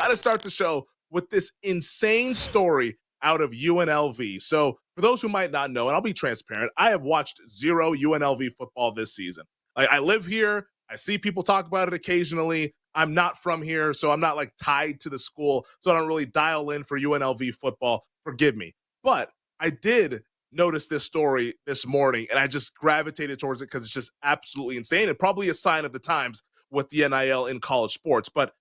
got to start the show with this insane story out of UNLV. So, for those who might not know, and I'll be transparent, I have watched zero UNLV football this season. Like, I live here, I see people talk about it occasionally. I'm not from here, so I'm not like tied to the school, so I don't really dial in for UNLV football. Forgive me. But I did notice this story this morning, and I just gravitated towards it because it's just absolutely insane and probably a sign of the times with the NIL in college sports. But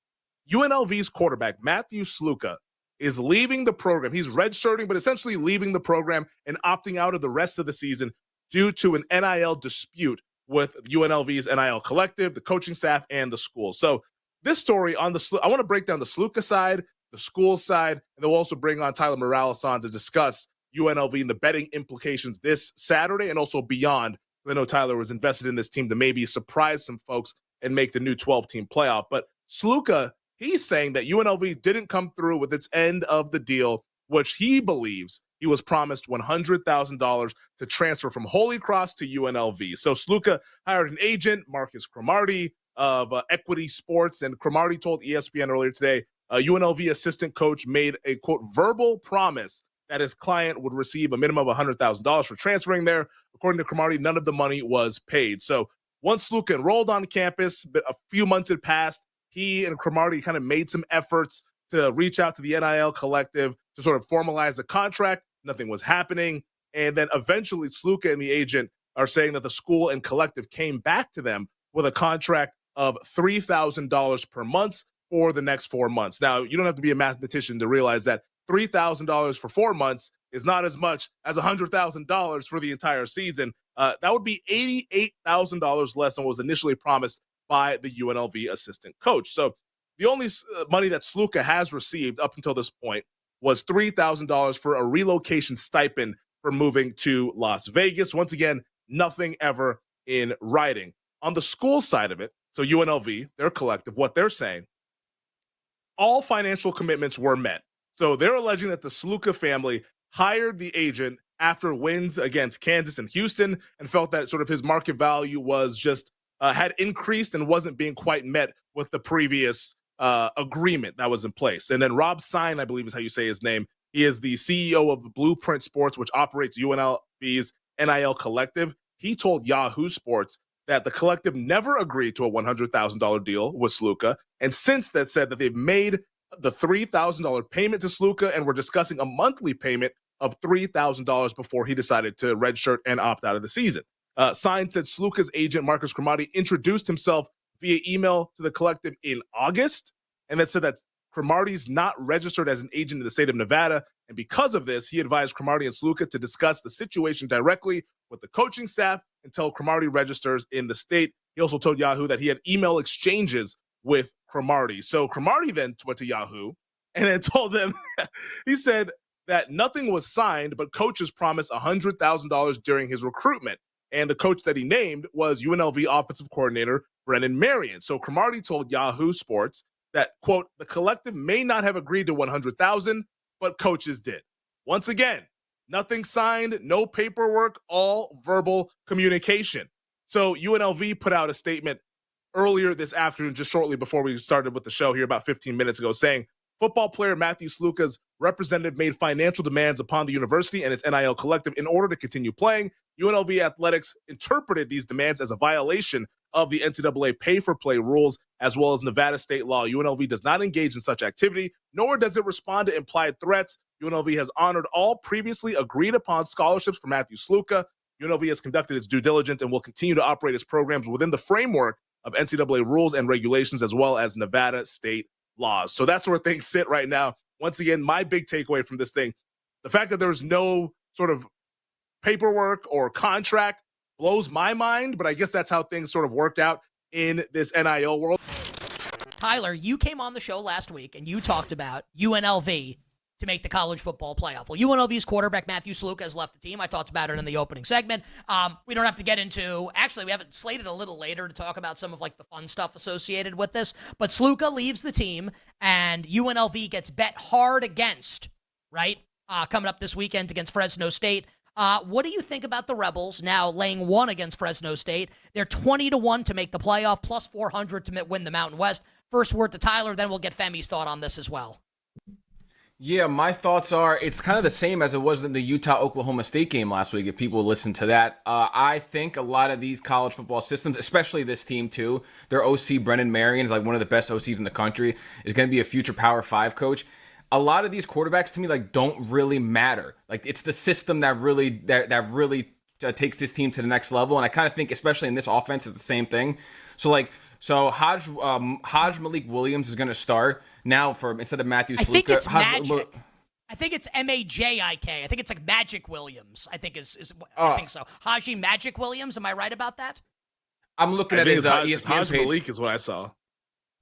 UNLV's quarterback, Matthew Sluka, is leaving the program. He's redshirting, but essentially leaving the program and opting out of the rest of the season due to an NIL dispute with UNLV's NIL collective, the coaching staff, and the school. So this story on I want to break down the Sluka side, the school side, and then we'll also bring on Tyler Morales on to discuss UNLV and the betting implications this Saturday and also beyond. I know Tyler was invested in this team to maybe surprise some folks and make the new 12-team playoff. But Sluka, he's saying that UNLV didn't come through with its end of the deal, which he believes he was promised $100,000 to transfer from Holy Cross to UNLV. So Sluka hired an agent, Marcus Cromartie of Equity Sports, and Cromartie told ESPN earlier today, UNLV assistant coach made a, quote, verbal promise that his client would receive a minimum of $100,000 for transferring there. According to Cromartie, none of the money was paid. So once Sluka enrolled on campus, a few months had passed, he and Cromartie kind of made some efforts to reach out to the NIL collective to sort of formalize a contract. Nothing was happening. And then eventually Sluka and the agent are saying that the school and collective came back to them with a contract of $3,000 per month for the next 4 months. Now, you don't have to be a mathematician to realize that $3,000 for 4 months is not as much as $100,000 for the entire season. That would be $88,000 less than what was initially promised by the UNLV assistant coach. So the only money that Sluka has received up until this point was $3,000 for a relocation stipend for moving to Las Vegas. Once again, nothing ever in writing. On the school side of it, so UNLV, their collective, what they're saying, all financial commitments were met. So they're alleging that the Sluka family hired the agent after wins against Kansas and Houston and felt that sort of his market value was just had increased and wasn't being quite met with the previous agreement that was in place. And then Rob Sine, I believe is how you say his name. He is the CEO of Blueprint Sports, which operates UNLV's NIL collective. He told Yahoo Sports that the collective never agreed to a $100,000 deal with Sluka. And since that said that they've made the $3,000 payment to Sluka and we're discussing a monthly payment of $3,000 before he decided to redshirt and opt out of the season. Sine said Sluka's agent, Marcus Cromartie, introduced himself via email to the collective in August, and that said that Cromartie's not registered as an agent in the state of Nevada, and because of this, he advised Cromartie and Sluka to discuss the situation directly with the coaching staff until Cromartie registers in the state. He also told Yahoo that he had email exchanges with Cromartie. So Cromartie then went to Yahoo and then told them, he said that nothing was signed, but coaches promised $100,000 during his recruitment. And the coach that he named was UNLV offensive coordinator Brennan Marion. So Cromartie told Yahoo Sports that, quote, the collective may not have agreed to $100,000, but coaches did. Once again, nothing signed, no paperwork, all verbal communication. So UNLV put out a statement earlier this afternoon, just shortly before we started with the show here about 15 minutes ago, saying football player Matthew Sluka's representative made financial demands upon the university and its NIL collective in order to continue playing. UNLV Athletics interpreted these demands as a violation of the NCAA pay-for-play rules, as well as Nevada state law. UNLV does not engage in such activity, nor does it respond to implied threats. UNLV has honored all previously agreed-upon scholarships for Matthew Sluka. UNLV has conducted its due diligence and will continue to operate its programs within the framework of NCAA rules and regulations, as well as Nevada state laws. So that's where things sit right now. Once again, my big takeaway from this thing, the fact that there's no sort of paperwork or contract blows my mind, but I guess that's how things sort of worked out in this NIL world. Tyler, you came on the show last week and you talked about UNLV to make the college football playoff. Well, UNLV's quarterback Matthew Sluka has left the team. I talked about it in the opening segment. We don't have to get into, actually, we have it slated a little later to talk about some of like the fun stuff associated with this, but Sluka leaves the team and UNLV gets bet hard against, right? Coming up this weekend against Fresno State. What do you think about the Rebels now laying 1 against Fresno State? They're 20-1 to make the playoff, plus 400 to win the Mountain West. First word to Tyler, then we'll get Femi's thought on this as well. Yeah, my thoughts are it's kind of the same as it was in the Utah-Oklahoma State game last week, if people listen to that. I think a lot of these college football systems, especially this team too, their OC, Brennan Marion, is like one of the best OCs in the country, is going to be a future Power 5 coach. A lot of these quarterbacks to me like don't really matter. Like it's the system that really takes this team to the next level. And I kind of think, especially in this offense, it's the same thing. So Hajj Malik Williams is going to start now for instead of Matthew Sluka. I think it's Magic. I think it's Majik. I think it's like Magic Williams. I think I think so. Haji Magic Williams. Am I right about that? I'm looking at his ESPN Hajj page. Malik is what I saw.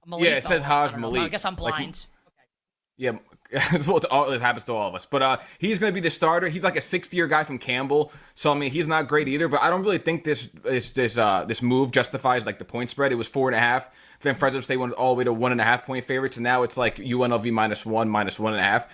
Malik, Yeah, it says Hajj Malik. Malik. I guess I'm blind. Yeah, it happens to all of us. But he's going to be the starter. He's like a sixth-year guy from Campbell, so I mean he's not great either. But I don't really think this move justifies like the point spread. It was 4.5. Then Fresno State went all the way to 1.5 point favorites, and now it's like UNLV -1, -1.5.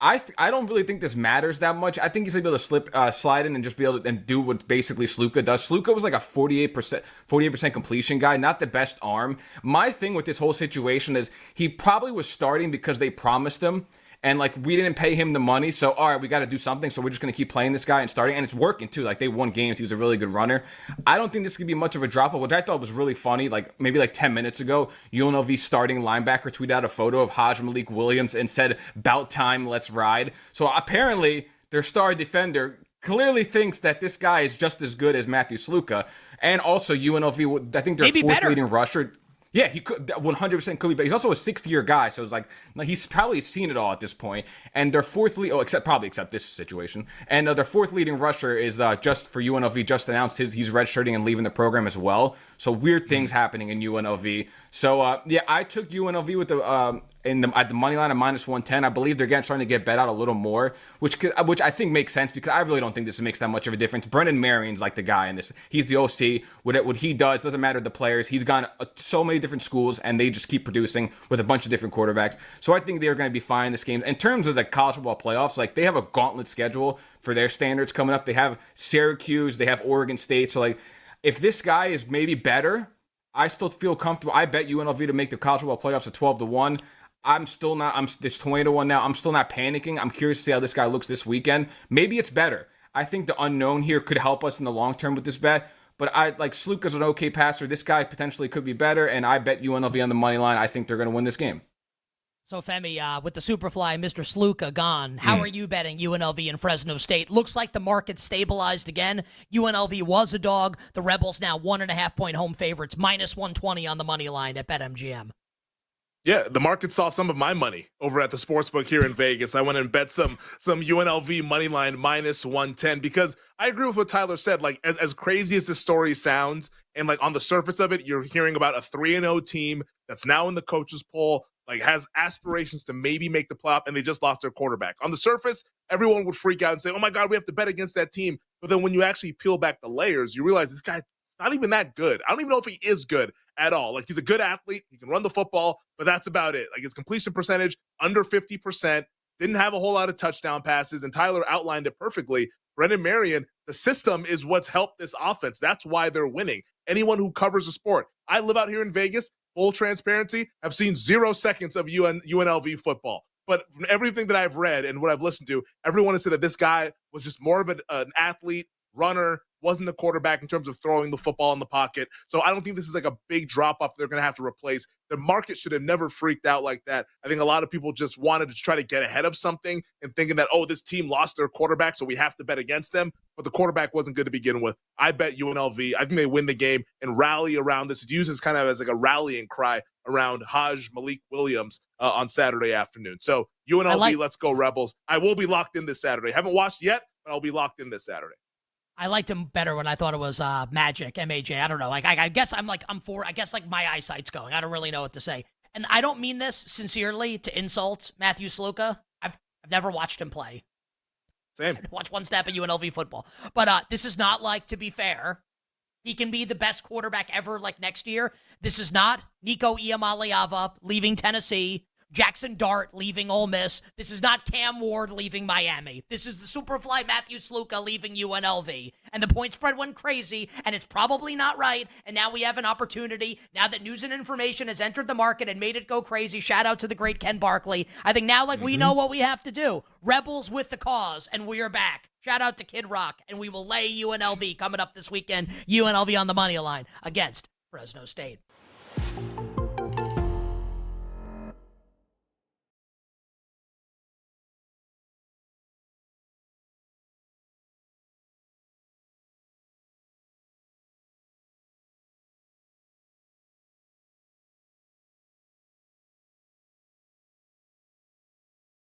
I don't really think this matters that much. I think he's gonna be able to slide in and just be able to and do what basically Sluka does. Sluka was like a 48% completion guy, not the best arm. My thing with this whole situation is he probably was starting because they promised him. And, like, we didn't pay him the money, so, all right, we got to do something, so we're just going to keep playing this guy and starting. And it's working, too. Like, they won games. He was a really good runner. I don't think this could be much of a drop-off, which I thought was really funny. Like, maybe, 10 minutes ago, UNLV starting linebacker tweeted out a photo of Hajj Malik Williams and said, "About time, let's ride." So, apparently, their star defender clearly thinks that this guy is just as good as Matthew Sluka. And also, UNLV, I think their fourth leading rusher... Yeah, he could 100% could be, but he's also a sixth-year guy, so it's like he's probably seen it all at this point. And their except this situation, and their fourth leading rusher is just for UNLV just announced he's redshirting and leaving the program as well. So weird things happening in UNLV. So yeah, I took UNLV with at the money line at -110. I believe they're starting to get bet out a little more, which I think makes sense because I really don't think this makes that much of a difference. Brendan Marion's like the guy in this. He's the OC. What he does doesn't matter to the players. He's gone so many different schools, and they just keep producing with a bunch of different quarterbacks. So I think they're going to be fine in this game. In terms of the college football playoffs, like they have a gauntlet schedule for their standards coming up. They have Syracuse. They have Oregon State. So like if this guy is maybe better, I still feel comfortable. I bet UNLV to make the college football playoffs at 12-1. It's 20-1 now. I'm still not panicking. I'm curious to see how this guy looks this weekend. Maybe it's better. I think the unknown here could help us in the long term with this bet. But Sluka's an okay passer. This guy potentially could be better, and I bet UNLV on the money line. I think they're going to win this game. So, Femi, with the Superfly, Mr. Sluka gone, how are you betting UNLV and Fresno State? Looks like the market stabilized again. UNLV was a dog. The Rebels now 1.5 point home favorites, -120 on the money line at BetMGM. Yeah, the market saw some of my money over at the sportsbook here in Vegas. I went and bet some UNLV money line -110 because I agree with what Tyler said. Like as crazy as this story sounds, and like on the surface of it, you're hearing about a 3-0 team that's now in the coaches poll, like has aspirations to maybe make the playoff, and they just lost their quarterback. On the surface, everyone would freak out and say, "Oh my God, we have to bet against that team." But then when you actually peel back the layers, you realize this guy is not even that good. I don't even know if he is good at all. Like he's a good athlete. He can run the football, but that's about it. Like his completion percentage under 50%, didn't have a whole lot of touchdown passes. And Tyler outlined it perfectly. Brendan Marion, the system is what's helped this offense. That's why they're winning. Anyone who covers a sport. I live out here in Vegas, full transparency. I've seen 0 seconds of UNLV football. But from everything that I've read and what I've listened to, everyone has said that this guy was just more of an athlete, runner, wasn't a quarterback in terms of throwing the football in the pocket. So I don't think this is like a big drop-off they're going to have to replace. The market should have never freaked out like that. I think a lot of people just wanted to try to get ahead of something and thinking that, oh, this team lost their quarterback, so we have to bet against them. But the quarterback wasn't good to begin with. I bet UNLV. I think they win the game and rally around this. It's used as kind of as like a rallying cry around Hajj Malik Williams on Saturday afternoon. So UNLV, let's go Rebels. I will be locked in this Saturday. Haven't watched yet, but I'll be locked in this Saturday. I liked him better when I thought it was Magic, M-A-J. I don't know. Like I guess I guess like my eyesight's going. I don't really know what to say. And I don't mean this sincerely to insult Matthew Sluka. I've never watched him play. Same. I watched one snap of UNLV football. But this is not like, to be fair, he can be the best quarterback ever like next year. This is not Nico Iamaleava leaving Tennessee, Jackson Dart leaving Ole Miss. This is not Cam Ward leaving Miami. This is the Superfly Matthew Sluka leaving UNLV. And the point spread went crazy, and it's probably not right. And now we have an opportunity, now that news and information has entered the market and made it go crazy. Shout out to the great Ken Barkley. I think now, we know what we have to do. Rebels with the cause, and we are back. Shout out to Kid Rock, and we will lay UNLV coming up this weekend. UNLV on the money line against Fresno State.